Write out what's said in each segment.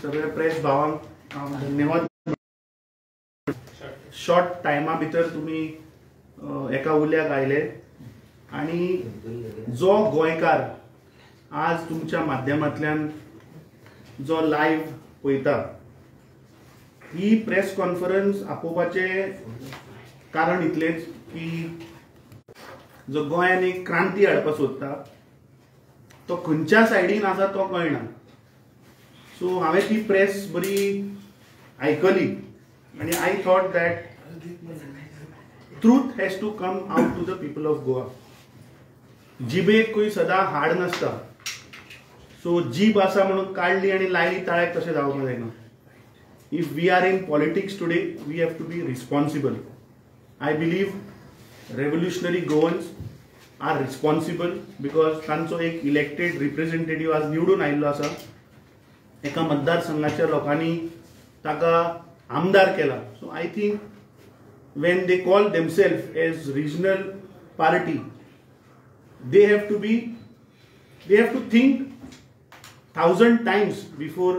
सगळ्या प्रेस भावांक धन्यवाद. शॉर्ट टायमा भितर तुम्ही एका उल्याक आयले आणि जो गोंयकार आज तुमच्या माध्यमांतल्यान जो लाईव्ह पळयता, ही प्रेस कॉन्फरन्स आपोवपाचे कारण इतलेच की जो गोंयान एक क्रांती हाडपाक सोदता तो खंयच्या सायडीन आसा तो कळना. सो हांवें ती प्रेस बरी आयकली आणि I thought that truth has to come out to the people of Goa. जिबेक खंय सदां हाड नासता, सो जीब आसा म्हणून काडली आणि लायली ताळ्याक तशें जावपाक जायना. If we are in politics today we have to be responsible. I believe revolutionary Goans are responsible because तांचो एक इलेक्टेड रिप्रेझेंटेटिव्ह आज निवडून आयिल्लो आसा. एका मतदारसंघाच्या लोकांनी ताका आमदार केला. So I think when they call themselves as regional party, they have to think 1,000 times before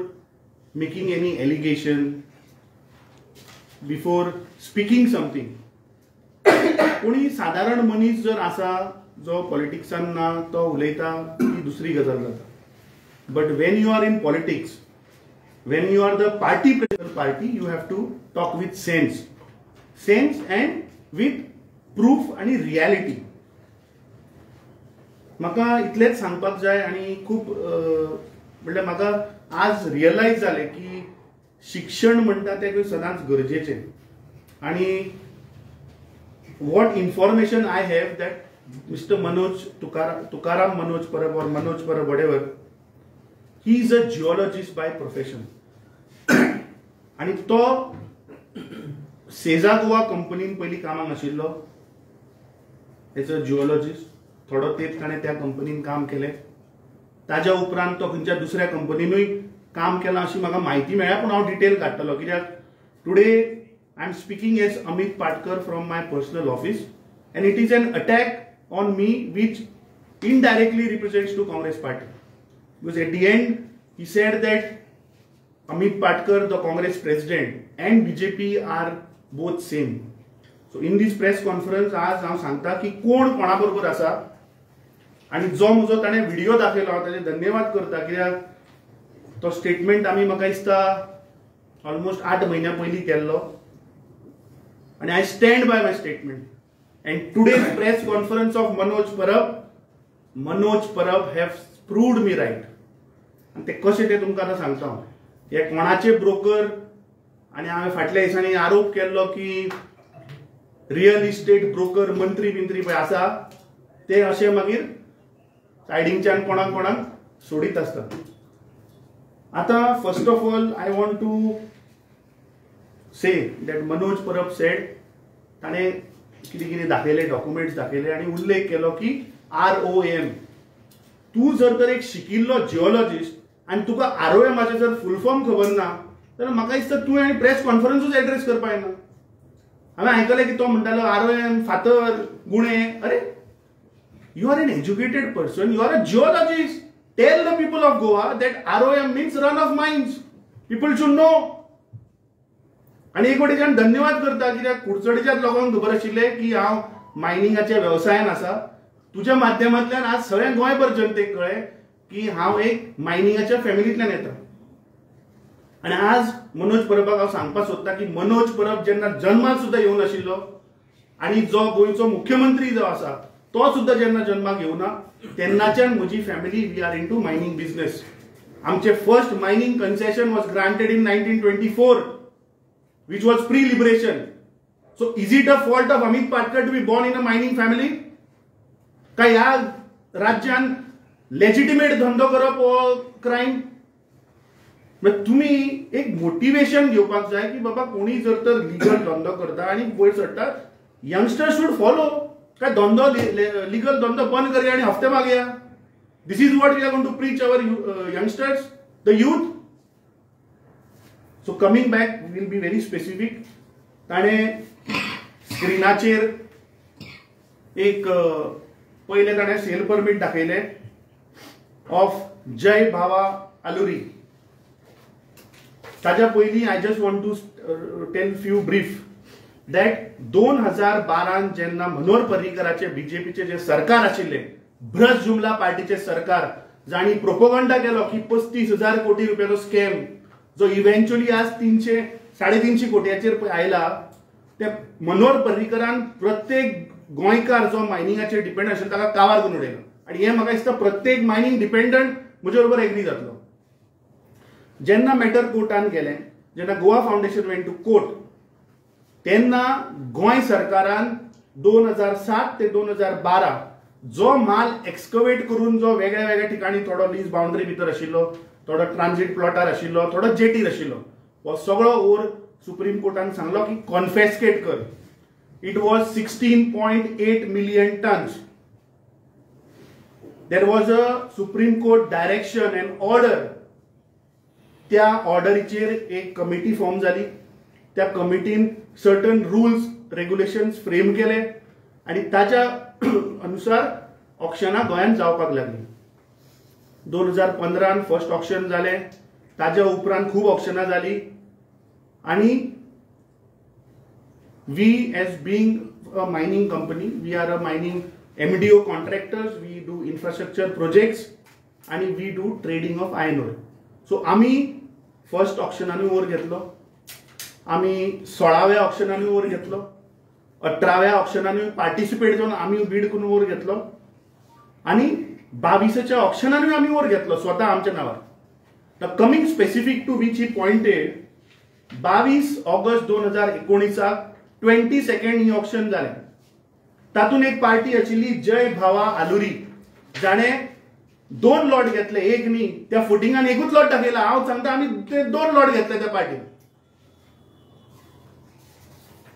making any allegation, before speaking something. कोणी साधारण मनीस जर आसा जो पॉलिटिक्सान ना तो उलयता ती दुसरी गजाल जाता. But when you are in politics, when you are the party, you have to talk with sense and with proof आणि reality. म्हाका इतलेच सांगपाक जाय आणि खूप म्हणल्यार म्हाका आज रियलायज जालें की शिक्षण म्हणटा तें सदांच गरजेचें. आणि what information I have that Mr. Manoj Tukaram Manoj Parab or Manoj Parab, whatever, he is a geologist by profession. आणि तो सेजा गोवा कंपनीन पयलीं कामाक आशिल्लो एज अ जिओलॉजिस्ट. थोडो तेंप ताणें त्या कंपनीन काम केलें. ताज्या उपरांत तो खंयच्या दुसऱ्या कंपनीनूय काम केलां अशी म्हाका म्हायती मेळ्ळ्या, पूण हांव डिटेल काडटलो कित्याक today I am speaking as Amit Patkar from my personal office and it is an attack on me which indirectly represents to Congress party, because at the end he said that Amit Patkar, the Congress president, and BJP are both same. So in this press conference आज हांव सांगता की कोण कोणा बरोबर आसा आणि जो म्हजो ताणें व्हिडिओ दाखयलो हांव ताचे धन्यवाद करता कित्याक तो स्टेटमेंट आमी म्हाका दिसता ऑलमोस्ट 8 म्हयन्या पयलीं केल्लो आणि I stand by my statement. And today's press conference of Manoj Parab have proved me right. आणि ते कशें ते तुमकां आतां सांगता हांव. हे कोणाचे ब्रोकर आणि हांवें फाटल्या दिसांनी आरोप केल्लो की रियल इस्टेट ब्रोकर मंत्री बिंत्री पळय आसा ते अशे मागीर सायडींच्यान कोणाक सोडीत आसतात. आतां first of all I want to say that Manoj Parab said ताणें कितें कितें दाखयले, डॉक्युमेंट्स दाखयले आणि उल्लेख केलो की ROM. तू जर तर एक शिकिल्लो जिओलॉजिस्ट आणि तुका ROMचे जर फुल फॉर्म खबर ना तर म्हाका दिसता तूं आनी प्रेस कॉन्फरन्सूच एड्रेस करपाक येना. हांवें आयकलें की तो म्हणटालो ROM फातर गुणे. अरे you are an educated person, you are a geologist. Tell the people of Goa that ROM means run of mines. People should know. आणि एक वटेच्यान धन्यवाद करता कित्याक कुडचडेच्याच लोकांक खबर आशिल्लें की हांव मायनिंगाच्या व्यवसायान आसा. तुज्या माध्यमांतल्यान आज सगळ्या गोंयभर जनतेक कळ्ळें की हांव एक मायनिंगाच्या फॅमिलींतल्यान येता. आणि आज मनोज परबाक हांव सांगपाक सोदता की मनोज परब जेन्ना जल्माक सुद्दां येवं नाशिल्लो आणि जो गोंयचो मुख्यमंत्री जो आसा तो सुद्दां जेन्ना जल्माक येवना तेन्नाच्यान म्हजी family we are into mining business. आमचे first mining concession was granted in 1924. which was pre-liberation. So is it a fault of Amit Patkar to be born in a mining family? का ह्या राज्यान लेजिटिमेट धंदो करप हो crime? तुम्ही एक motivation घेवपाक जाय की बाबा कोणी जर तर लिगल धंदो करता आणि वयर चडटा यंगस्टर शुड फॉलो. काय धंदो लिगल धंदो बंद करया आणि हफ्ते मागया. This is what we are going to preach our youngsters, the youth. So coming back will be very specific. ताणें स्क्रिनाचेर एक पहिले ताणें सेल परमीट दाखयलें ऑफ जय भावा आलुरी. ताज्या पयलीं I just want to tell few brief that 2012 जेन्ना मनोहर पर्रीकराचे बीजेपीचे जे सरकार आशिल्ले, भ्रश जुमला पार्टीचे सरकार, जाणी प्रोपोगंडा केलो की 35,000 कोटी रुपयाचो स्कॅम जो इव्हेंच्युअली आज 300-350 कोटयाचेर आयला, त्या मनोहर पर्रीकरान प्रत्येक गोंयकार जो मायनिंगाचेर डिपेंड आशिल्लो ताका कावार करून उडयलो. आनी हें म्हाका दिसता प्रत्येक मायनिंग डिपेंडंट म्हजे बरोबर एग्री जातलो. जेन्ना मॅटर कोर्टान गेलें, जेन्ना Goa foundation went to court, तेन्ना गोंय सरकारान 2007 ते 2012 जो माल एक्सकवेट करून जो वेगळ्या वेगळ्या ठिकाणी थोडो लीज बाउंड्री भितर आशिल्लो, थोडो ट्रान्झिट प्लॉटार आशिल्लो, थोडो जेटीर आशिल्लो, हो सगळो ओर सुप्रीम कोर्टान सांगलो की कॉन्फेस्केट कर. It was 16.8 million tons. There was a supreme court direction end order. त्या ऑर्डरीचेर एक कमिटी फॉर्म जाली. त्या कमिटीन सर्टन रूल्स रेग्युलेशन्स फ्रेम केले आणि ताच्या अनुसार ऑक्शनां गोंयांत जावपाक लागली. 2015 फर्स्ट ऑक्शन जालें. ताज्या उपरांत खूब ऑक्शनां जाली आणि we as being a mining company, we are a mining MDO contractors, we do infrastructure projects and we do trading of iron ore. So आम्ही फर्स्ट ऑक्शनानूय ओर घेतलो, आम्ही 16व्या ऑक्शनानूय ओर घेतलो, 18व्या ऑक्शनानूय पार्टिसिपेट जावन आम्ही बीड करून ओर घेतलो आणि 22च्या ऑक्शनानूय आम्ही ओर घेतलो स्वतः आमच्या नावार. Now coming specific to which he pointed, 22 August 2019 22nd he auction जालें. तातून एक पार्टी आशिल्ली जय भावा आलुरी, जाणे 2 लॉट घेतले, एक न्ही, त्या फुटिंगान एकूच लॉट दाखयला. हांव सांगता आमी ते 2 लॉट घेतले त्या पार्टीन.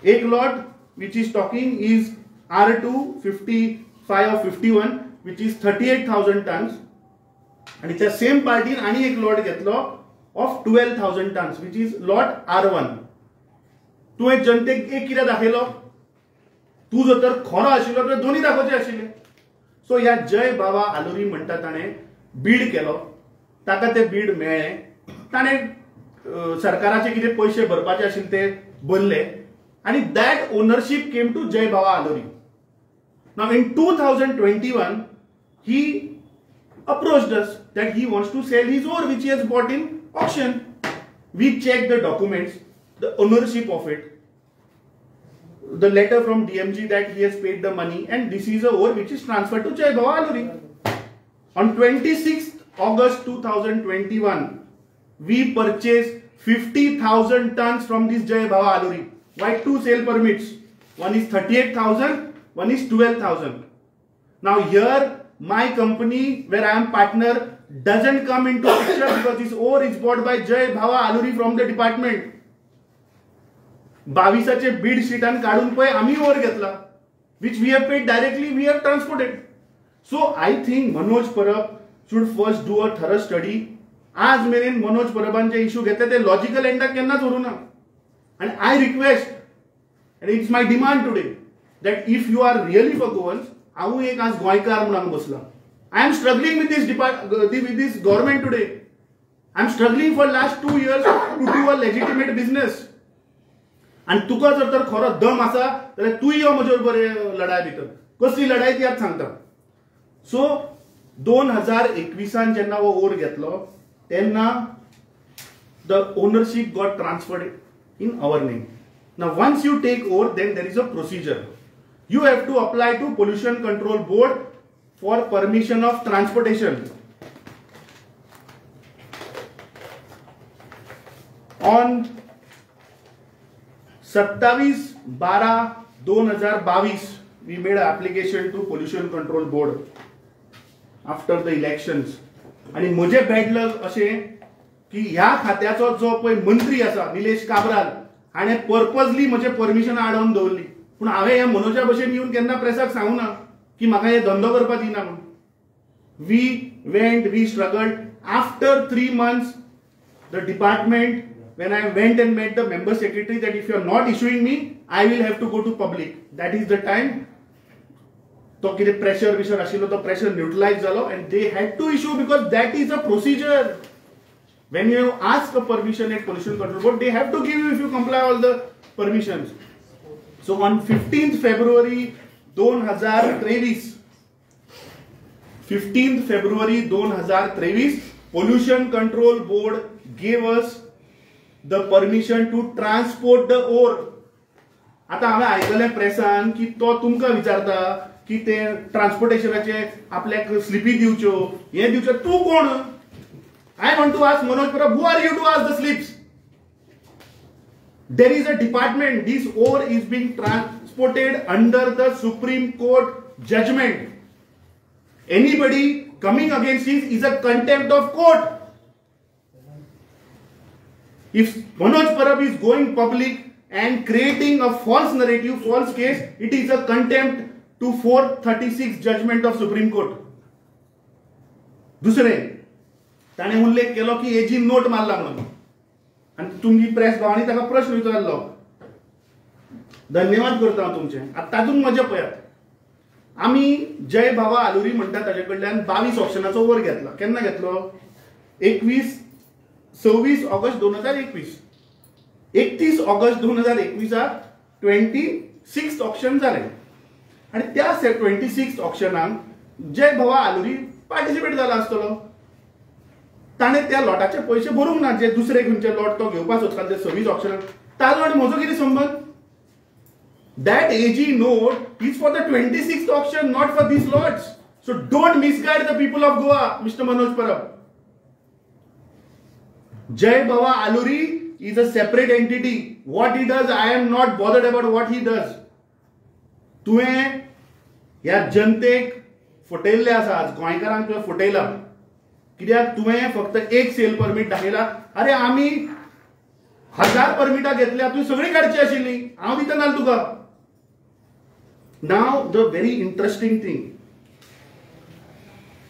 एक lot which is talking is R2 55 or 51 which is 38,000 tons आणि त्या सेम पार्टीन आणि एक लॉट घेतलो of 12,000 tons which is lot R1. तुवें जनतेक एक कितें दाखयलो, तूं जर तर खरो आशिल्लो तर दोन्ही दाखोवचे आशिल्ले. सो ह्या जय बाबा आलुरी म्हणटा ताणें बीड केलो, ताका ते बीड मेळ्ळें, ताणें सरकाराचे कितें पयशे भरपाचे आशिल्ले ते भरले आणि that ownership came to Jai Baba आलुरी. Now in 2021 he approached us that he wants to sell his ore which he has bought in auction. We checked the documents, the ownership of it, the letter from DMG that he has paid the money, and this is a ore which is transferred to Jai Baba Aluri. On 26th August 2021, we purchased 50,000 tons from this Jai Baba Aluri. Why 2 sale permits? One is 38,000, one is 12,000. Now here my company where I am partner doesn't come into picture because this ore is bought by Jai Baba Aluri from the department. 22चे bid शीटान काढून पळय आम्ही ore घेतला, which we have paid directly, we have transported. So I think Manoj Parab should first do a thorough study. आज मेरेन मनोज परबान जे issue घेतले ते लॉजिकल एंडाक केन्नाच व्हरू ना. आणि I request and it's my demand today that if you are really for Goans, हांव एक आज गोंयकार म्हणून हांगा बसला. I am struggling with this government today. I am struggling for last 2 years to do a legitimate business. आणि तुका जर तर खरो दम आसा जाल्यार तूंय यो म्हजे बरोबर लढाय भितर. कसली लढाय ती आज सांगता. सो 2021 जेन्ना हो ओर घेतलो तेन्ना the ownership got transferred in our name. Now once you take over, then there is a procedure. You have to apply to Pollution Control Board for permission of transportation. On 27/12/2022 we made an application to Pollution Control Board after the elections. आणि म्हजे bad लक अशें की ह्या खात्याचो जो पळय मंत्री आसा निलेश काब्राल हाणें पर्पजली म्हजे परमिशन आडोवन दवरली. पूण हांवें ह्या मनोजा भशेन येवन केन्ना प्रेसाक सांगूं ना की म्हाका हे धंदो करपाक दिना म्हणून. We struggled. After 3 months the department, when I went and met the member secretary that if you are not issuing me, I will have to go to public. That is the time तो कितें pressure आशिल्लो तो pressure neutralise जालो and they had to issue because that is a procedure. when you ask a permission at Pollution Control Board, they have to give you if you comply all the permissions. So on 15th February 2023, 15th February 2023, Pollution Control Board gave us the permission to transport the ore. आता हांवें आयकलें प्रेसान की तो तुमकां विचारता की ते ट्रान्सपोर्टेशनाचे आपल्याक स्लिपी दिवच्यो हे दिवच्यो. तूं कोण? I want to ask Manoj Parab, who are you to ask the slips? There is a department. This ore is being transported under the Supreme Court judgment. Anybody coming against this is a contempt of court. If Manoj Parab is going public and creating a false narrative, false case, it is a contempt to 436 judgment of Supreme Court. दुसरे ताणे उल्लेख केलो की ag note मारला म्हणून आणि तुमची press भावांनी ताका प्रश्न विचारलो. धन्यवाद करता हांव तुमचे. आता तातूंत मजा पळयात. आमी जय बाबा आलुरी म्हणटा ताजे कडल्यान 22 ऑप्शनाचो वर घेतला. केन्ना घेतलो? 26 ऑगस्ट 2021. 31 ऑगस्ट 2021 26 ऑप्शन झाले आणि त्या 26 ऑप्शनाक जय बाबा आलुरी पार्टिसिपेट जाला आसतलो. ताणे त्या लॉटाचे पैसे भरूंक ना. जे दुसरे खंयचे लॉट तो घेवपाक सोदतालो ते 26 ऑप्शनाक, ताजो आनी म्हजो कितें संबंध? That AG note is for the 26th auction, not for these lots. So don't misguide the people of Goa, Mr. Manoj Parab. Jai Baba Aluri is a separate entity. What he does, I am not bothered about what he does. तुवें ह्या जनतेक फटयल्ले आसा. आज गोंयकारांक तुवें फटयला. कित्याक तुवें फक्त एक सेल परमीट दाखयला. अरे आमी 1000 परमिटां घेतल्या, तुवें सगळीं काडची आशिल्ली. हांव दिता नाल तुका. Now the very interesting thing,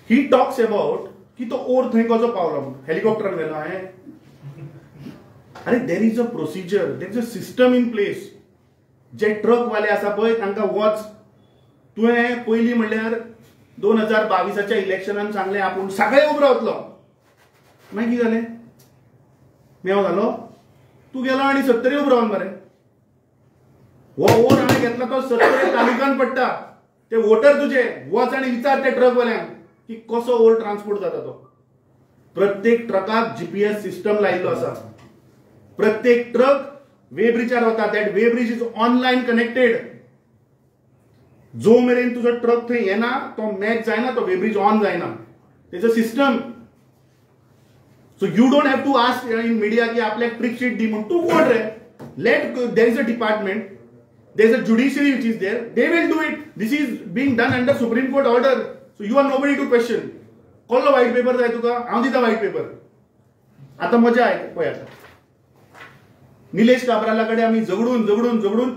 he talks about की तो ओर थंय कसो पावलो म्हणून. हेलिकॉप्टरान गेलो हांवें. अरे देर is a procedure, there is a system in place. जे ट्रक वाले आसा पळय तांकां वच. तुवें पयलीं म्हणल्यार 2022च्या इलेक्शनान सांगलें आपूण सगळे उबो रावतलो. मागीर कितें जालें? मेव जालो. तूं गेलो आनी 70 उबो रावन मरे. हो ओर हांवें घेतला तो 70 तालुक्यान पडटा. ते वोटर तुजे वच आनी विचार ते ट्रक वाल्यांक की कसो ओर ट्रान्सपोर्ट जाता तो. प्रत्येक ट्रकाक GPS सिस्टम लायिल्लो आसा. प्रत्येक ट्रक वे ब्रिजार वता. That way bridge is online connected. जो मेरेन तुजो ट्रक थंय येना तो मॅच जायना, तो वे ब्रिज ऑन जायना. तेज a system. So you don't have to ask in media की आपल्याक ट्रिक शीट दी म्हणून. तूं कोण रे? Let there is a department, there is a judiciary which is there, they will do it. This is being done under Supreme Court order, so you are nobody to question. कसलो white paper जाय तुका? हांव दिता white paper. आता मजा आहे पळयात. निलेश काब्राला कडे आम्ही झगडून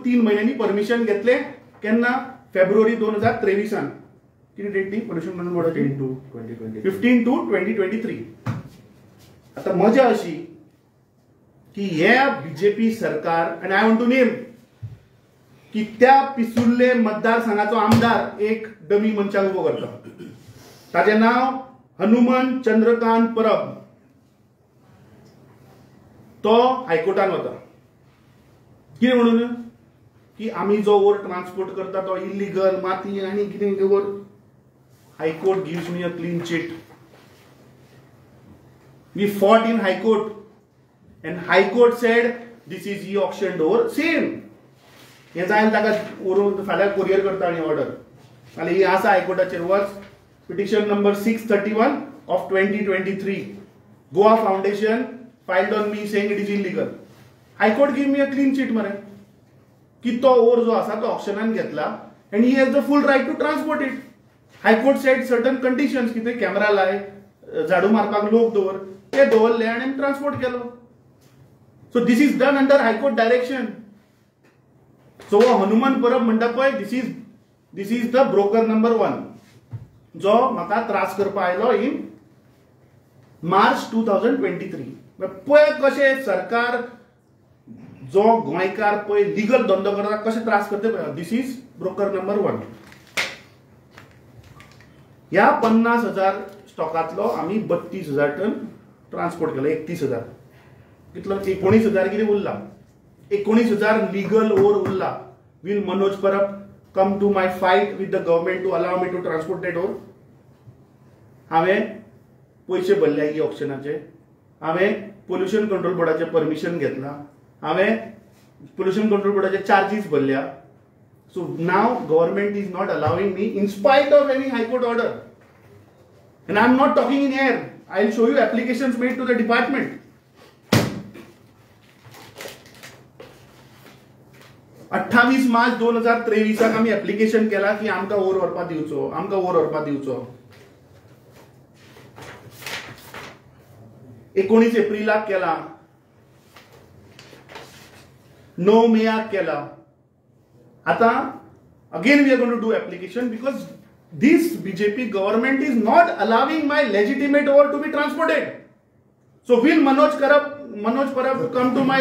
3 महिन्यांनी परमिशन घेतले. केन्ना? फेब्रुवारी 2023. किती डेट दी पोल्युशन कंट्रोल बोर्डाची? 15 to 2023. आता मजा अशी की ह्या बीजेपी सरकार, आणि आय वॉन्ट टू नेम, की त्या पिसुर्ले मतदारसंघाचो आमदार एक डमी मनशाक उबो करता. ताचे नाव हनुमंत चंद्रकांत परब. तो हायकोर्टान वता. कितें म्हणून? की आमी जो ओर ट्रान्सपोर्ट करता तो इल्लीगल, माती आनी कितें ore. High court gives me a clean chit. We fought in high court and high court said this is e auctioned ore. Same हे जायन ताका व्हरून फाल्यां कोरियर करता आनी ऑर्डर. जाल्यार ही आसा हायकोर्टाचेर. वच petition number 631 of 2023. Goa Foundation filed on me saying it is illegal. High Court gave me a clean sheet मरे. की तो ओर जो आसा तो ऑक्शनान घेतला and he has the full right to transport it. High Court said certain conditions की ते camera लाय, झाडू मारपाक लोक दवर, ते दवरले आनी ट्रान्सपोर्ट केलो. So this is done under High Court direction. So Hanumant Parab म्हणटा पळय, this is the broker number 1 जो म्हाका त्रास करपा आयलो इन मार्च 2023. पळय कशे सरकार जो गोंयकार पळय लिगल धंदो करता कशे त्रास करता पळय. दिस इज ब्रोकर नंबर 1. ह्या 50,000 स्टॉकातलो आमी 32,000 टन ट्रान्सपोर्ट केलो 31,000 कितलो 19,000 कितें उरला 19,000 लीगल ओर उरला. Will Manoj Parab come to my fight with the government to allow me to transport that ore? हांवें पैसे भरले ई ऑक्शनाचे, हांवें पोल्युशन कंट्रोल बोर्डाचे परमिशन घेतला, हांवें पोल्युशन कंट्रोल बोर्डाचे चार्जीस भरल्या. So now government is not allowing me in spite of any high court order. And I am not talking in air. I will show you applications made to the department. 28 March 2023 आम्ही application केला की आमकां or व्हरपा दिवचो, आमकां or व्हरपा दिवचो. 19 एप्रिलाक केला, 9 मेयाक केला. आता again we are going to do application because this BJP government is not allowing my legitimate ore to be transported. So will Manoj Parab come to my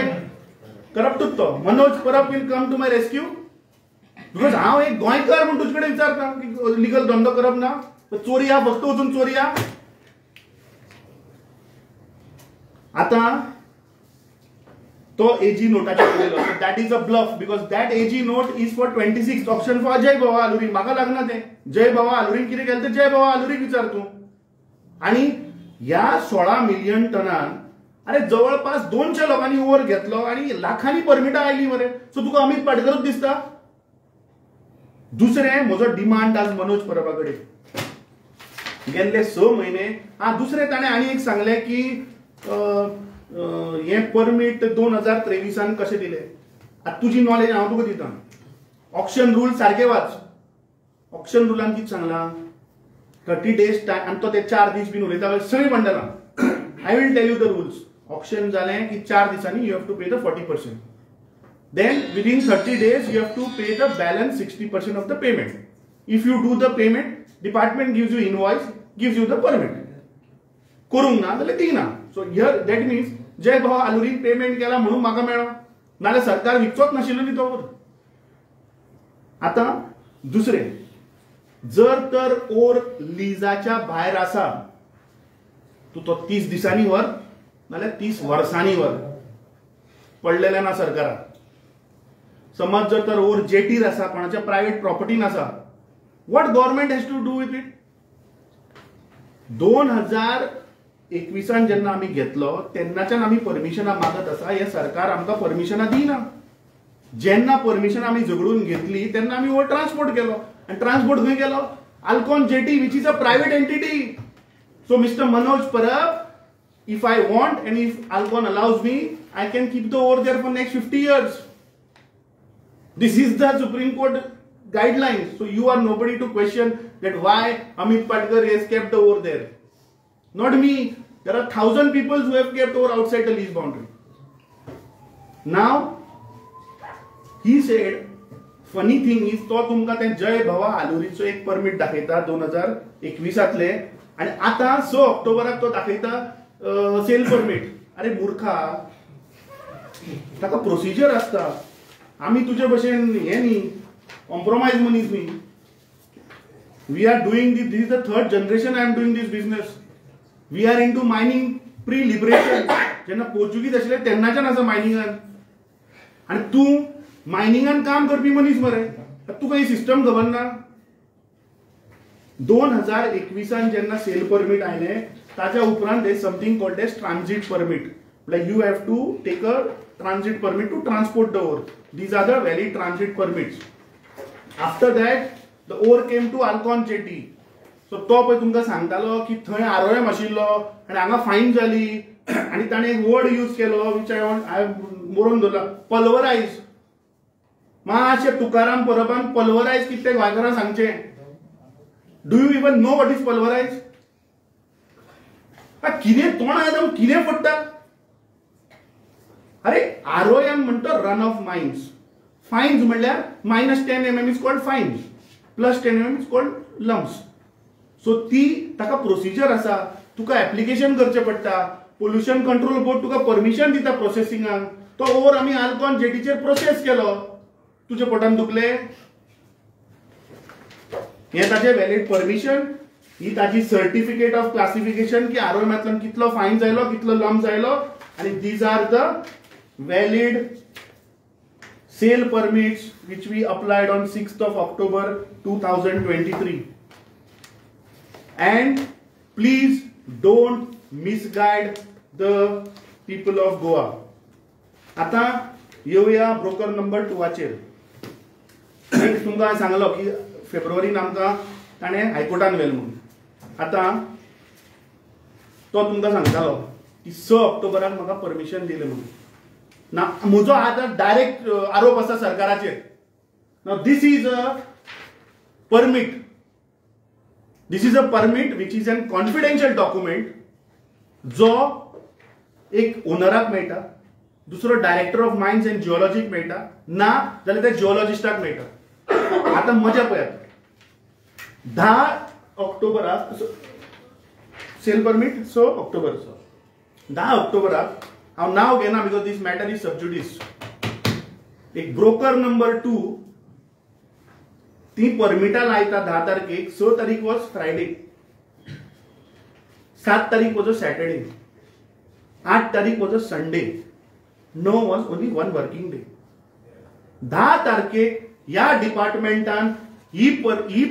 corruptutto? Manoj Parab will come to my rescue? Because हांव एक गोंयकार म्हणून तुजे कडेन विचारता की legal धंदो करप ना, चोरी हा फक्त वचून चोरी हा. आता तो एजी नोटाचे केलेलो, that is a bluff because that AG note is for 26 auction for Jay Baba Aluri. म्हाका लागना ते जय बाबा आलुरीन कितें केलें ते जय बाबा आलुरीक विचार तूं. आणि ह्या 16 मिलियन टनान अरे जवळपास 200 लोकांनी ओर घेतलो आणि लाखांनी परमिटां आयली मरे. सो तुका अमित पाटकरूच दिसता? दुसरें म्हजो डिमांड आज मनोज परबा कडेन गेल्ले 6 म्हयने. दुसरें ताणें आनी एक सांगलें की हे परमीट 2023 कशें दिले. आता तुजी नॉलेज हांव तुका दिता. ऑक्शन रूल सारखे वाच. ऑक्शन रुलान कितें सांगला 30 days टायम आनी तो ते 4 दीस बीन उलयता सगळीं मंडलां. I will tell you the rules. Auction जालें की 4 दिसांनी you have to pay the 40%. Then within 30 days you have to pay the balance 60% of the payment. If you do the payment department gives you invoice, gives you the permit. करूंक ना जाल्यार दिना. So here that means Jay Bhav आलुरीन payment केला म्हणून म्हाका मेळ्ळो, नाल्यार सरकार विकचोच नाशिल्लो न्ही तो. आता दुसरें, जर तर ओर लिजाच्या भायर आसा तूं तो 30 दिसांनी व्हर नाल्यार 30 वर्सांनी व्हर, पडलेलें ना सरकाराक. समज जर तर ओर जेटीर आसा, कोणाच्या प्रायव्हेट प्रॉपर्टीन आसा, what government has to do with it. 2021 जेन्ना आमी घेतलो तेन्नाच्यान आमी परमिशनां मागत आसा. हे सरकार आमकां परमिशनां दिना. जेन्ना परमिशन आमी झगडून घेतली तेन्ना आमी हो ट्रान्सपोर्ट केलो. आनी ट्रान्सपोर्ट खंय केलो? Alcon jetty which is a private entity. So mister Manoj Parab, if I want and if Alcon allows me, I can keep the over there for next 50 years. This is the supreme court guidelines. So you are nobody to question that why Amit Patkar has kept the ore there. Not me. There are 1,000 people who have kept ore outside the lease boundary. Now, he said, funny thing is, तो तुमका ते जय भवा आलुरीचो एक permit दाखयता 2021 आणि आता 6 ऑक्टोबराक तो दाखयता सेल परमिट. अरे मूर्खा, ताका प्रोसिजर असता. आम्ही तुझे भशेन हे न्ही compromise मनीस न्ही. We are doing this is the 3rd generation I am doing this business. We are into mining pre-liberation. जेन्ना पोर्चुगीज आशिल्ले तेन्नाच्यान आसा मायनिंगान. आनी तूं मायनिंगान काम करपी मनीस मरे, तुका ही सिस्टम खबर ना. 2021 जेन्ना सेल परमीट आयले ताच्या उपरांत there is something called as transit permit. Like you have to take a transit permit to transport the ore. These are the valid transit permits. After that, the ore came to Alcon jetty. So तो पळय तुमकां सांगतालो की थंय ROM आशिल्लो आनी हांगा फायन जाली आनी ताणें एक वर्ड यूज केलो विच आय बरोवन दवरला, पल्वरायज. मातशें तुकाराम परबान पल्वरायज कितें गोंयकारांक सांगचें. Do you even know what is pulverise? कितें तोंड एकदम कितें पडटा. अरे आरओएम म्हणटा रन ऑफ मायन्स. फायन्स म्हणल्यार -10 mm is called finance, +10 mm is called lumps. So ती ताका प्रोसिजर आसा. तुका ऍप्लिकेशन करचें पडटा. पोल्युशन कंट्रोल बोर्ड तुका परमिशन दिता प्रोसेसिंगाक. तो ओवर आमी आल्कोन जेटीचेर प्रोसेस केलो. तुजे पोटान दुखले. हे ताचें वॅलिड परमिशन ही ताजी सर्टिफिकेट ऑफ क्लासिफिकेशन की आरओएमांतल्यान कितलो फायन जायलो कितलो लंब जायलो आणि these are the valid sale permits which we applied on 6th of October 2023. And please don't misguide the people of Goa. आता येऊया ब्रोकर नंबर 2 वाचेर. एक तुमकां सांगलो की फेब्रुवारीन आमकां ताणें हायकोर्टान व्हेलो म्हणून. आता तो तुमकां सांगतालो की 6 ऑक्टोबराक म्हाका परमिशन दिलें म्हणून. ना म्हजो आतां डायरेक्ट आरोप आसा सरकाराचेर. Now this is a permit. This is a permit which is a confidential document जो एक ओनराक मेळटा, दुसरो डायरेक्टर ऑफ मायन्स एंड जिओलॉजीक मेळटा, ना जाल्यार त्या जिओलॉजिस्टाक मेळटा. आता मजा पळयात 10 ऑक्टोबराक सेल परमिट 6 ऑक्टोबर 10 ऑक्टोबराक हांव नाव घेना बिकॉज दिस मॅटर इज सबज्युडिस. एक ब्रोकर नंबर 2 ती परमिटा लायता 10 तारखेक. 6 तारीख वॉज फ्रायडे, 7 तारीख वॉज अ सॅटर्डे, 8 तारीख was a Sunday, 9 was only 1 working day. 10 तारखेक ह्या डिपार्टमेंटान ही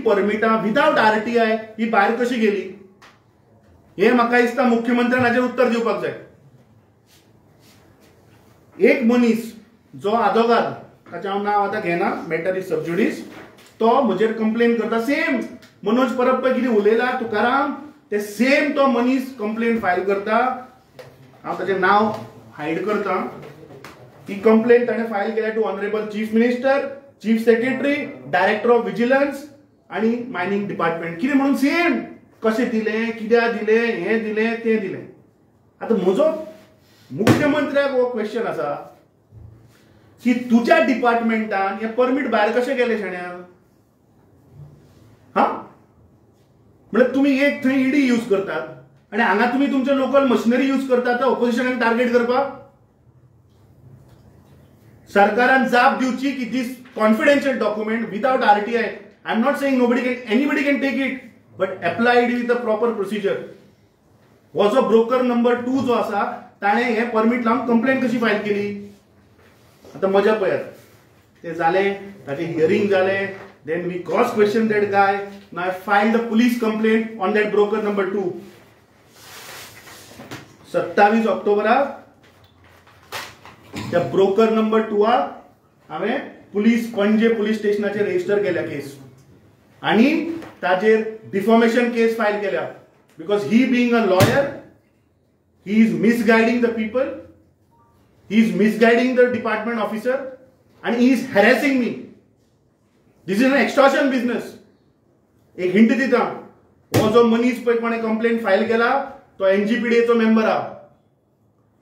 परमिटा विदाउट आरटीआय ही भायर कशी गेली हे म्हाका दिसता मुख्यमंत्र्यान हाचेर उत्तर दिवपाक जाय. एक मनीस जो आदोगाद ताचें हांव नांव आतां घेना, मॅटर इज सबज्युडिस, तो म्हजेर कंप्लेन करता. सेम मनोज परब पळय कितें उलयला तुकाराम ते सेम तो मनीस कंप्लेन फायल करता. हांव ताचें नाव हायड करता. ही कंप्लेन ताणें फायल केल्या to honourable chief minister, chief secretary, director of vigilance आणि मायनिंग डिपार्टमेंट. कितें म्हणून सेम कशें दिलें, कित्याक दिलें, हें दिलें, तें दिलें. आतां म्हजो मुख्यमंत्र्याक हो क्वेश्चन आसा की तुज्या डिपार्टमेंटान हे परमीट भायर कशें गेले शाण्या? हा म्हणजे तुम्ही एक थंय ईडी यूज करतात आणि हांगा तुम्ही तुमचे लोकल मशिनरी यूज करतात ऑपोजिशनाक टार्गेट करपाक. सरकारान जाप दिवची की this confidential document without RTI, I am not saying anybody can take it, but applied with the proper procedure. हो जो ब्रोकर नंबर 2 जो आसा ताणें हे परमीट लावन कंप्लेन कशी फायल केली. आता मजा पळयात. ते जालें, ताचें हियरिंग जालें. Then we cross-questioned that guy. Now I filed a police complaint on that broker number 2. 27 ऑक्टोबराक त्या ब्रोकर नंबर 2 हांवें पणजे पुलीस स्टेशनाचेर रजिस्टर केल्या केस आणि ताचेर डिफॉमेशन केस फायल केल्या. Because he being a lawyer, he is misguiding the people, he is misguiding the department officer and he is harassing me. This is an extortion business. एक hint दिता, हो जो मनीस पळय कोणे कंप्लेंट फायल केला तो एनजीपीडीचो मेंबर हा.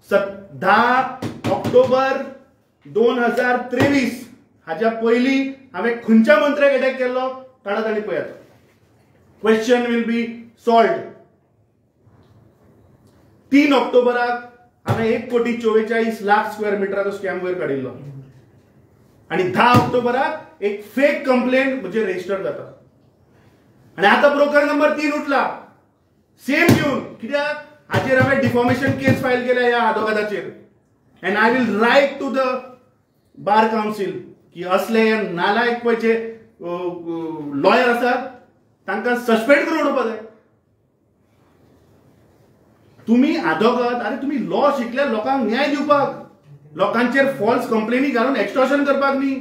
10 ऑक्टोबर 2023 हाच्या पयली हांवें खंयच्या मंत्र्याक अटॅक केल्लो ताणी पळयात. Question will be solved. 3 ऑक्टोबराक हांवें 1,44,00,000 स्क्वेअर मिटराचो स्कॅम वयर काडिल्लो आणि 10 ऑक्टोबराक एक फेक कंप्लेंट म्हणजे रजिस्टर जाता. आणि आता ब्रोकर नंबर 3 उठला सेम घेऊन. कित्याक हाचेर हांवें डिफॉमेशन केस फायल केल्या ह्या आदोगादाचेर. And I will write to the bar council की असले नालायक पळय लॉयर आसात तांकां सस्पेंड करून उडोवपाक जाय. तुम्ही आदोगाद, अरे तुम्ही लॉ शिकल्या लोकांक न्याय दिवपाक, लोकांचेर फॉल्स कंप्लेनी घालून एक्सटॉर्शन करपाक न्ही.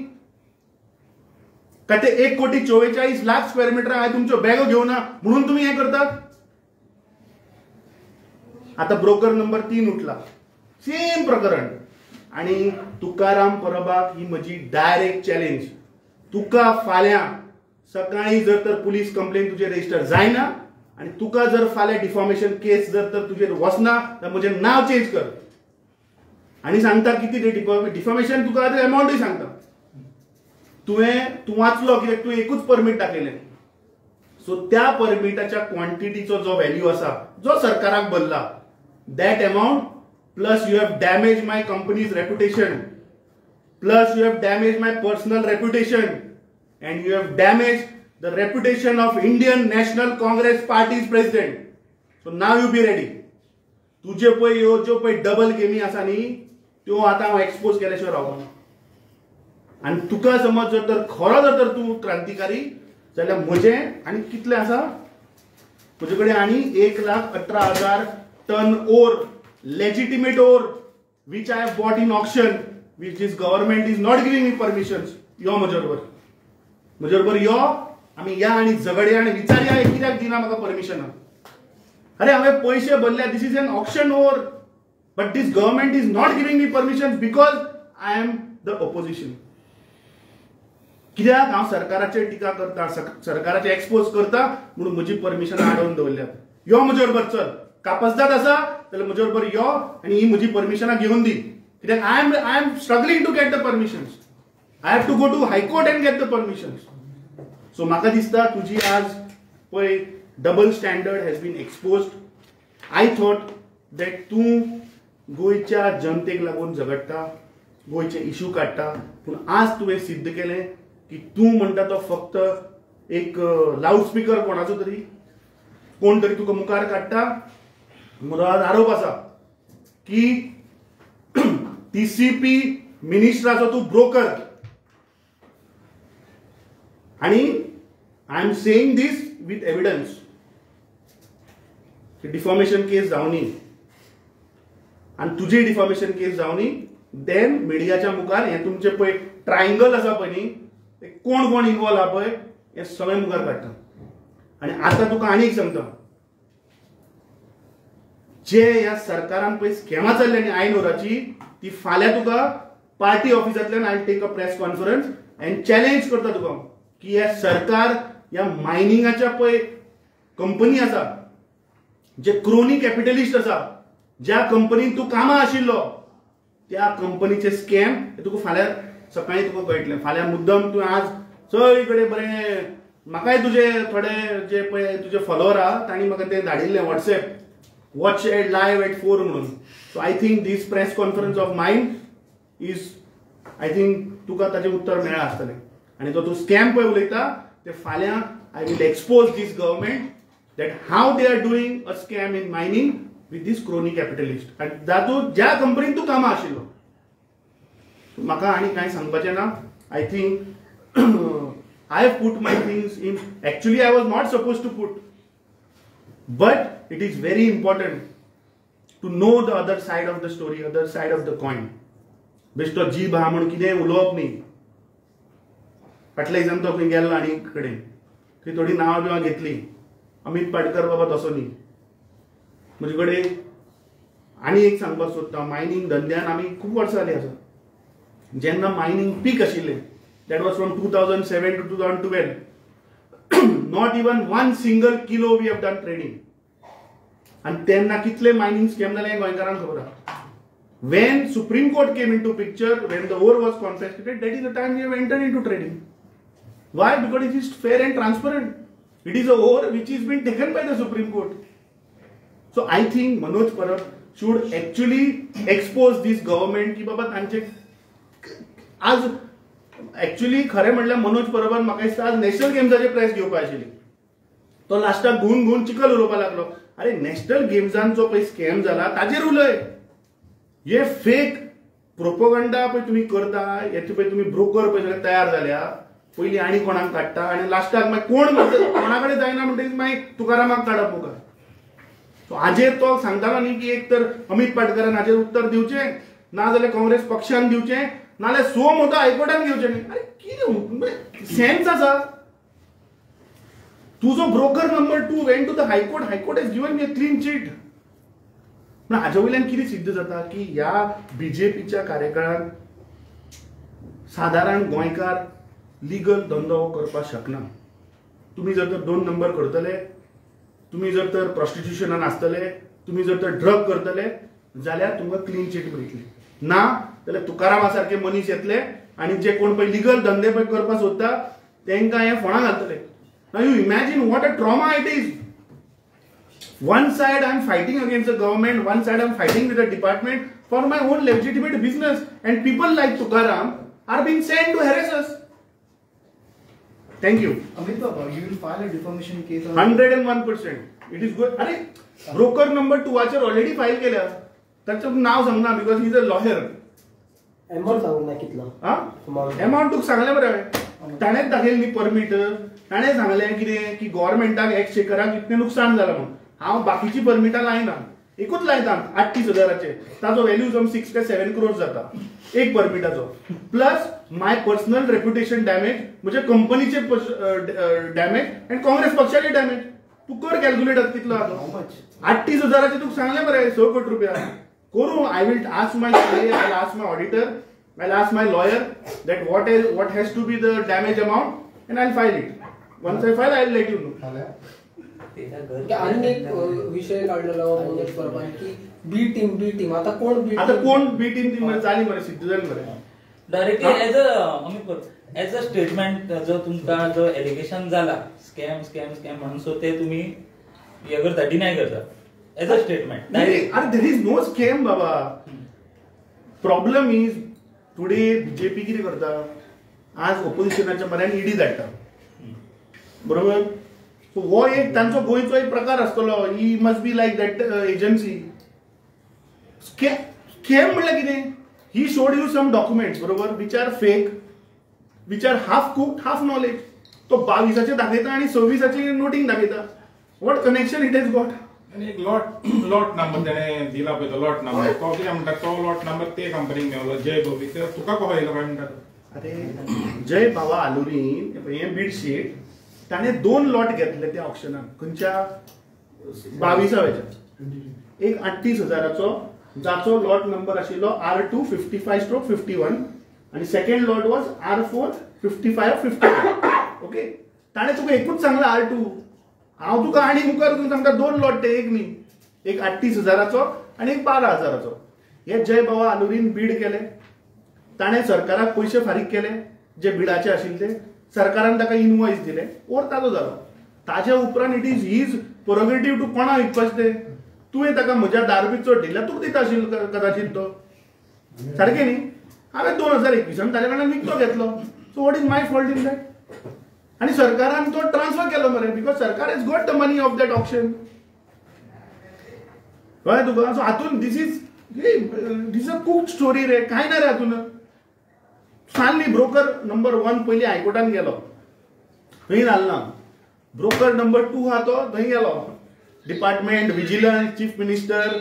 काय ते 1,44,00,000 स्क्वेअर मिटर हांवें तुमच्यो बॅगो घेवना म्हणून तुम्ही हे करतात. आता ब्रोकर नंबर 3 उठला सेम प्रकरण. आणि तुकाराम परबाक ही म्हजी डायरेक्ट चॅलेंज. तुका फाल्यां सकाळी जर तर पुलीस कंप्लेन तुजेर रजिस्टर जायना आणि तुका जर फाल्यां डिफॉमेशन केस जर तर तुजेर वचना तर म्हजें नाव चेंज कर. आणि सांगता किती ते डिफॉमेशन तुका अमाउंटूय सांगता. तूं वाचलो कित्याक तूं एकूच परमीट दाखयलें. सो त्या परमिटाच्या क्वांटिटीचो जो व्हॅल्यू आसा जो सरकाराक भरला, that amount plus you have damage my companies reputation, plus you have damage my personal reputation, and you have damage the reputation of Indian National Congress Party's president. So now you be ready. तुझे पळय ह्यो ज्यो पळय double गेमी आसा न्ही त्यो आतां हांव एक्सपोज केल्याशिवाय रावना. आनी तुका समज जर तर खरो जर तूं क्रांतिकारी जाल्यार म्हजें आनी कितलें आसा म्हजे कडेन आनी 1,18,000 ton ore legitimate ore which I have bought in auction, which this government is not giving me permissions. यो म्हजे बरोबर यो आमी या आनी झगडया आनी विचारया कित्याक दिना म्हाका परमिशन. अरे हांवें पयशे भरल्या, this is an auction over, but this government is not giving me permission because I am the opposition. कित्याक हांव सरकाराचेर टिका करता, सरकाराचे एक्सपोज करता म्हणून म्हजी परमिशन आडोवन दवरल्यात. यो म्हजे बरोबर चल, कापसदाद आसा जाल्यार म्हजे बरोबर यो आनी ही म्हजी परमिशनां घेवन दी. कित्याक I am struggling to get the permissions. I have to go to high court and get the permissions. So म्हाका दिसता तुजी आज पळय double standard has been exposed. I thought that तूं गोंयच्या जनतेक लागून झगडटा, गोंयचे इश्यू काडटा, पूण आज तुवें सिद्ध केलें की तूं म्हणटा तो फक्त एक लावडस्पीकर कोणाचो तरी, कोण तरी तुका मुखार काडटा. म्हजो आज आरोप आसा की TCP मिनिस्टराचो तूं ब्रोकर. आणि I am saying this with evidence. Defamation case जावनी आणि तुझी डिफॉर्मेशन केस जावनी, देन मिडियाच्या मुखार हे तुमचे पळय ट्रायंगल आसा पळय न्ही, ते कोण कोण इन्वॉल्व आहा पळय हे सगळे मुखार काडटा. आणि आता तुका आनी एक सांगता, जे ह्या सरकारान पळय स्कॅमां चल्ल्या न्ही आयनोराची, ती फाल्यां तुका पार्टी ऑफिसांतल्यान I take a press conference and challenge करता तुका की हे सरकार ह्या मायनिंगाच्या पळय कंपनी आसा, जे क्रोनी कॅपिटलिस्ट आसा, ज्या कंपनीन तूं कामां आशिल्लो, त्या कंपनीचे स्कॅम तुका फाल्यां सकाळीं तुका कळटलें. फाल्यां मुद्दम तूं आज सगळे कडेन बरें, म्हाकाय तुजे थोडे जे पळय तुजे फॉलोवर आहा तांणी म्हाका ते धाडिल्लें WhatsApp, watch at live at 4 म्हणून. So I think this press conference of mine is, I think तुका ताचें उत्तर मेळ्ळां आसतलें. आनी तो तूं स्कॅम पळय उलयता ते फाल्यां I will expose this government that how they are doing a scam in mining with this crony capitalist. And तातूंत ज्या कंपनीन तूं कामां आशिल्लो. म्हाका आनी कांय सांगपाचें ना. I think I have put my things in. Actually I was not supposed to put, but it is very important to know the other side of the story, other side of the coin. बेश्टो जीब आहा म्हणून कितेंय उलोवप न्ही. फाटल्या दिसान तो खंय गेल्लो आनी कडेन थंय थोडी नांवां बिवां घेतली. अमित पाटकर बाबा तसो न्ही. म्हजे कडेन आनी एक सांगपाक सोदता, मायनिंग धंद्यान आमी खूब वर्सां जालीं आसा. जेन्ना मायनिंग पीक आशिल्लें, that was from 2007 to 2012, not even 1 single kilo we have done trading. आनी तेन्ना कितले मायनिंग स्कॅम जाले हें गोंयकारांक खबर आहा. When Supreme Court came into picture, when the ore was confiscated, that is the time we have entered into trading. Why? Because it is fair and transparent. It is a ore which is been taken by the Supreme Court. So I think Manoj Parab should actually expose this government की बाबा तांचे आज actually खरें म्हणल्यार मनोज परबान म्हाका दिसता आज national गेम्साचे prize घेवपाक आशिल्ली. तो लास्टाक घुवन घुवन चिकल उलोवपाक लागलो. अरे नॅशनल गेम्सांचो पळय स्कॅम जाला ताजेर उलय. हे फेक प्रोपोगंडा पळय तुमी करता, हेचे पळय तुमी ब्रोकर पळय सगळे तयार जाल्या. पयलीं आनी कोणाक काडटा आनी लास्टाक मागीर कोण कोणा कडेन जायना म्हणटकीच मागीर तुकारामाक काडप मुखार. सो हाजेर तो सांगतालो न्ही की एक तर अमित पाटकरान हाजेर उत्तर दिवचें, ना जाल्यार काँग्रेस पक्षान दिवचें, नाल्यार सो मोठो हायकोर्टान घेवचें न्ही. अरे कितें सेन्स आसा? तुजो broker number 2 went to the high court, high court has given me a clean chit. पूण हाजे वयल्यान कितें सिद्ध जाता की ह्या बीजेपीच्या कार्यकाळांत सादारण गोंयकार लीगल धंदो करपाक शकना. तुम्ही जर तर 2 नंबर करतले, तुम्ही जर तर प्रॉस्टिट्युशनान आसतले, तुम्ही जर तर ड्रग करतले जाल्यार तुमकां क्लीन चीट मेळटली. ना जाल्यार तुकारामा सारखे मनीस येतले आनी जे कोण पळय लीगल धंदे पळय करपाक सोदता तांकां हे फोंडां घालतले. Now you imagine what a trauma it is. One side I am fighting against the government, one side I am fighting with the department for my own legitimate business, and people like Tukaram are being sent to harass us. Thank you. Amit Baba, you will file a defamation case on 101%. It is good. अरे broker number 2 वर already file केल्या. त्याचं नाव सांगना because he is a lawyer. Amount सांगू ना कितलो. Amount तुका सांगले बरें. ताणेच दाखयलें न्ही परमीट. ताणें सांगलें कितें की गव्हर्नमेंटाक एक्सचेकराक इतलें नुकसाण जालां म्हणून. हांव बाकीची परमिटां लायना. एकूच लायता 38,000 ताजो व्हॅल्यू सम 6 ते 7 crores जाता एक परमिटाचो. प्लस माय पर्सनल रेप्युटेशन डॅमेज, म्हणजे कंपनीचे डॅमेज आणि काँग्रेस पक्षाचे डॅमेज. तू कर कॅल्क्युलेट कितलो आहा. 38,000 तुका सांगलें बरें 6 कोटी रुपया करूं. I will ask my CA, I will ask my auditor, I will ask my lawyer that what has to be the damage amount and I'll file it. Once I file, I'll let you know. आणि एक विषय काढलेला मनोज परबान की बी team आता कोण बी team झाली बरं सिद्ध झाली बरं. डायरेक्टली एज अ स्टेटमेंट जो तुमका जो एलिगेशन झाला स्कॅम म्हणून सो ते तुम्ही हे करता डिनाय करता एज अ स्टेटमेंट. अरे देर इज नो स्कॅम बाबा. प्रॉब्लेम इज टुडे बीजेपी कितें करता. आज ऑपोजिशनाच्या पर्यंत ईडी धाडटा बरोबर. हो एक तांचो गोंयचो एक प्रकार आसतलो. He must be like that agency. Scam म्हणल्यार कितें. He showed you some documents बरोबर which are fake, which are half cooked half knowledge. तो 22चे दाखयता आणि 26ची नोटींग दाखयता. What connection it has got. आणि एक लॉट नंबर त्याने दिला पळय तो लॉट नंबर तो कितें म्हणटा तो लॉट नंबर ते कंपनीक मेळलो जय बबी. तुका कहो येयलो काय म्हणटा. अरे जय बाबा आलुरीन हे बेडशीट ताणे 2 लॉट घेतले त्या ऑप्शनाक. खंयच्या 22व्याच्या. एक 38,000 जाचो लॉट नंबर आशिल्लो R2 55/51 आणि second lot was R4 55/51. Okay. ताणे तुका एकूच सांगला R2. हांव तुका आनी मुखार वचून सांगता 2 लॉट ते एक न्ही. एक 38,000 आणि एक 12,000. हे जय बाबा आलुरीन बीड केले. ताणे सरकाराक पयशे फारीक केले जे बिडाचे आशिल्ले ते. सरकारान ताका इनवॉइस दिले ओर ताजो जालो. ताज्या उपरांत इट इज हीज प्रोगेटिव्ह टू कोणा विकपाचें ते. तुवें ताका म्हज्या दारबीत चड दिल्या तुका दिता आशिल्लो कदाचित तो. सारकें न्ही. हांवें 2021 ताजे कडल्यान विकतो घेतलो. So what is my fault in that. आणि सरकारान तो ट्रान्सफर केलो मरे बिकॉज सरकार has got the money of that option. कळ्ळें तुका. सो हातून दिस इज अ कुक्ड स्टोरी रे. कांय ना रे हातून. फायनली ब्रोकर नंबर 1 पयलीं हायकोर्टान गेलो थंय जालना. ब्रोकर नंबर 2 आहा तो थंय गेलो. डिपार्टमेंट विजिलन्स चीफ मिनिस्टर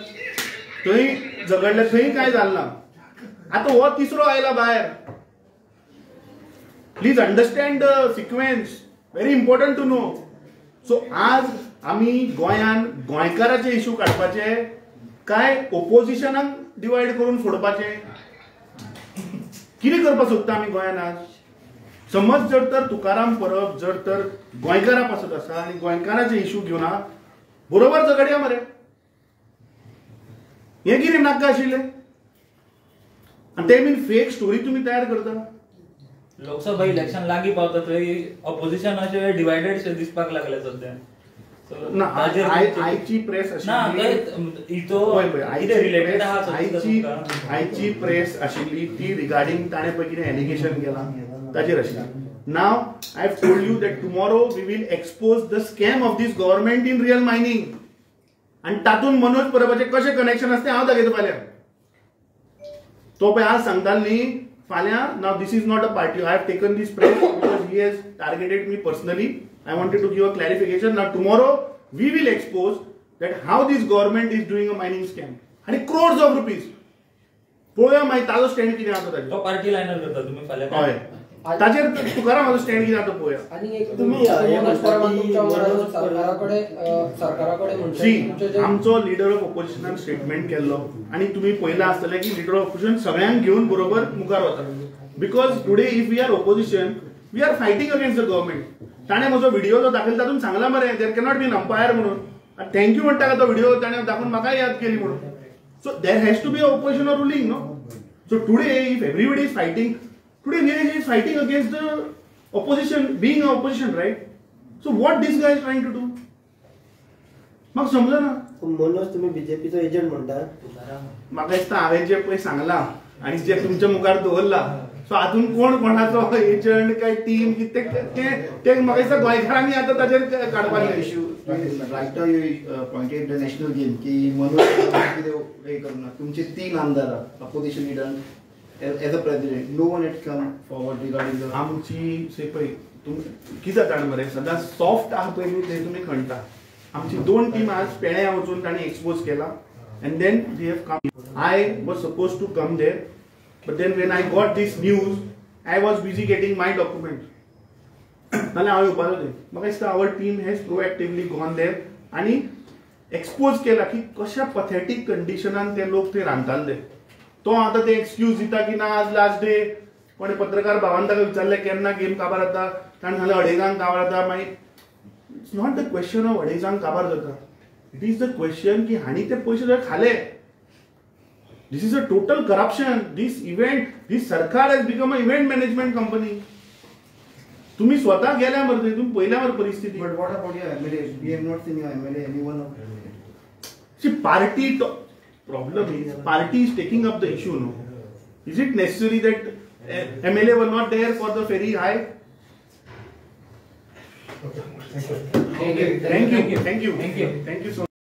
थंय झगडले. थंय कांय जालना. आतां हो तिसरो आयला भायर. Please understand the sequence. Very important to know. So आज आमी गोंयान गोंयकाराचे इश्यू काडपाचे काय ओपोजिशनाक डिवायड करून फोडपाचे. कितें करपाक सोदता आमी गोंयान आज. समज जर तर तुकाराम परब जर तर गोंयकारा पासत आसा आनी गोंयकाराचे इश्यू घेवन बरोबर झगडया मरे. हे कितें नाका आशिल्लें. आनी ते बीन फेक स्टोरी तुमी तयार करता. लोकसभा इलेक्शन लागीं पावता थंय ऑपोजिशन अशें डिवायडेड दिसपाक लागले सध्या. आयची प्रेस आयची प्रेस आशिल्ली ती रिगार्डिंग ताणें पळय कितें एलिगेशन केलां ताचेर आशिल्ली. Now I have told you that tomorrow we will expose the scam of this government in real mining. आणि तातूंत मनोज परबाचें कशें कनेक्शन आसा तें हांव दाखयता फाल्यां. तो पळय आज सांगतालो न्ही फाल्यां. Now this is not a party. I have taken this press because he has targeted me personally. I wanted to give a clarification. Now tomorrow we will expose that how this government is doing a mining scam. आणि crores of rupees. पळोवया मागीर ताजो stand कितें आसा ताजेर. तो party liner करता तुमी फाल्यां. हय. ताजेर तुकारामाचो स्टँड कितें आसा पळोवया. आणि एक तुम्ही सरकाराकडे आमचो लिडर ऑफ ऑपोजिशनान स्टेटमेंट केल्लो आणि तुम्ही पळयलां आसतलें की लिडर ऑफ ऑपोजिशन सगळ्यांक घेवन बरोबर मुखार वता. Because today if we are opposition we are fighting against the government. ताणें म्हजो व्हिडिओ जो दाखयला तातूंत सांगला मरे there cannot be an umpire म्हणून. थँक्यू म्हणटा का तो व्हिडिओ ताणें दाखोवन म्हाका याद केली म्हणून. So there has to be a opposition or ruling no. So today if everybody is fighting today we is fighting against the opposition being a opposition right. So what this guy is trying to do म्हाका समजना. मनोज तुम्ही बीजेपीचो agent म्हणटा. म्हाका दिसता हांवें जे पळय सांगलां आनी जे तुमच्या मुखार दवरला सो हातून कोण कोणाचो एजंट काय टीम कितें ते म्हाका दिसता गोंयकारांनी आतां ताचेर काडपाक issue right you pointed the national game की मनोज कितें हे करूंक ना. तुमचे 3 आमदार opposition leader as a president no one had come forward regarding आमची से पळय कितें जाता मरे सदां सॉफ्ट आहा पळय न्ही ते तुमी खणटा. आमची 2 टीम आज पेड्या वचून तांणी एक्सपोज केला and then they have come. I was suppose to come there but then when I got this news I was busy getting my documents. नाल्यार हांव येवपाचो थंय. म्हाका दिसता our team has proactively gone there आनी expose केला की कशा पथेटीक कंडिशनान ते लोक थंय रांदताले. तो आतां ते एक्सक्यूज दिता की ना आज लास्ट डे कोणे पत्रकार भावान ताका विचारलें केन्ना गेम काबार जाता ताणें सांगलें अडेजांक काबार जाता. मागीर it's not the question of अडेजांक काबार जाता. इट इज द क्वेश्चन की हांणी ते पयशे जर खाले. This is a total corruption. This सरकार has become a event management company. तुम्ही स्वतः गेल्या मरे थंय तुम्ही पयल्या मरे परिस्थिती. But what about your MLA we have not seen your MLA anyone of see party problem is party is taking up the issue. No, is it necessary that MLA were not there for the ferry hike? Thank you. Thank you so much.